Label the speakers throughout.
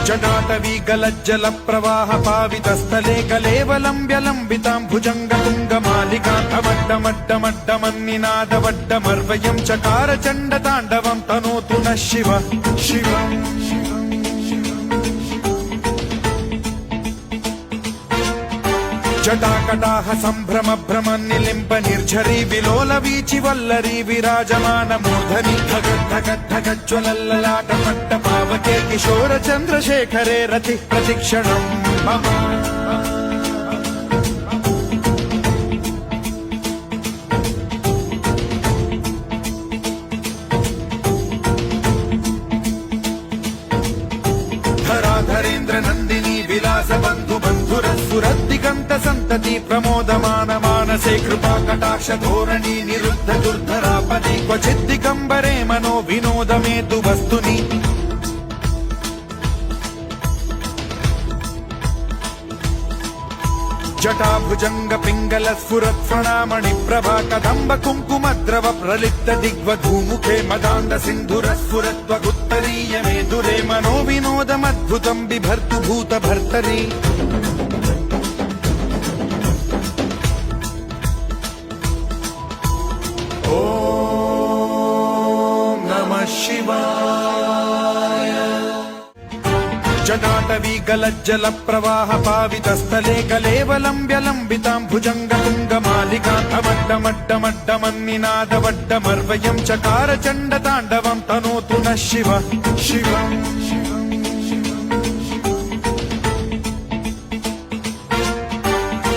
Speaker 1: जटाटवी गलज्जल प्रवाह पावितस्थले कलेवलम्ब्यलम्बितां भुजङ्गतुङ्गमालिकान्तमड्डमड्डमड्डमन्निनादवड्डमर्वयं चकार चण्डताण्डवं तनोतु नः शिव शिव जटाकटाह सम्भ्रम भ्रम निलिम्ब निर्झरी विलोल वीचि वल्लरी विराजमान मूर्धनि धगद्धगद्धगज्ज्वलल्ललाट पट्ट पावके किशोर चन्द्रशेखरे रति प्रतिक्षणम् मम धराधरेन्द्र नन्दिनी विलास बन्धु बन्धुरस्फुरद्दिगन्त सन्तति प्रमोदमान मानसे कृपा कटाक्ष धोरणी निरुद्ध दुर्धरापदि क्वचिद्दिगम्बरे मनो विनोदमेतु वस्तुनि जटाभुजंग पिंगल स्फुरत् फणामणि प्रभा कदम्ब कुङ्कुमद्रव प्रलिप्त दिग्वधूमुखे मदान्द सिन्धुर स्फुरत्वगुत्तरीय मेधुरे मनो विनोदमद्भुतं बिभर्तु भूत भर्तरि ॐ नमः शिवाय। जटाटवी गलज्जल प्रवाह पावितस्थले कलेवलम्ब्यलम्बितां भुजङ्गतुङ्गमालिकान्तमड्डमड्डमड्डमन्निनादवड्डमर्वयं चकार चण्डताण्डवं तनोतु नः शिव शिव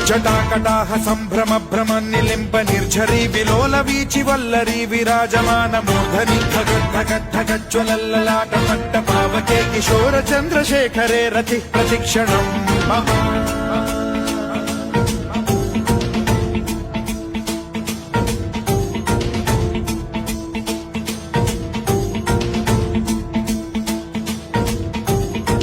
Speaker 1: जटाकटाह सम्भ्रम भ्रम निलिम्ब निर्झरी विलोल वीचि वल्लरी विराजमान मूर्धनि धगद्धगद्धगज्ज्वलल्ललाट पट्ट पावके किशोर चन्द्रशेखरे रति प्रतिक्षणम् मम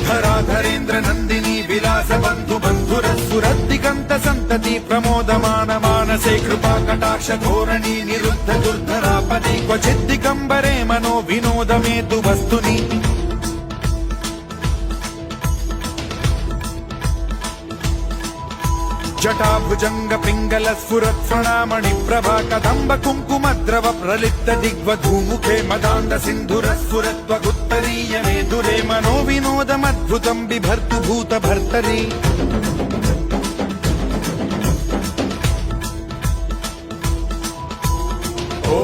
Speaker 1: धराधरेन्द्र नन्दिनी विलास बन्धु बन्धुरस्फुरद्दिगन्त सन्तति प्रमोदमान मानसे कृपा कटाक्ष धोरणी निरुद्ध दुर्धरापदि क्वचिद्दिगम्बरे मनो विनोदमेतु वस्तुनि जटाभुजंग पिंगल स्फुरत् फणामणि प्रभा कदम्ब कुङ्कुमद्रव प्रलिप्त दिग्वधूमुखे मदान्द सिन्धुर स्फुरत्वगुत्तरीय मेधुरे मनो विनोदमद्भुतं बिभर्तु भूत भर्तरि ॐ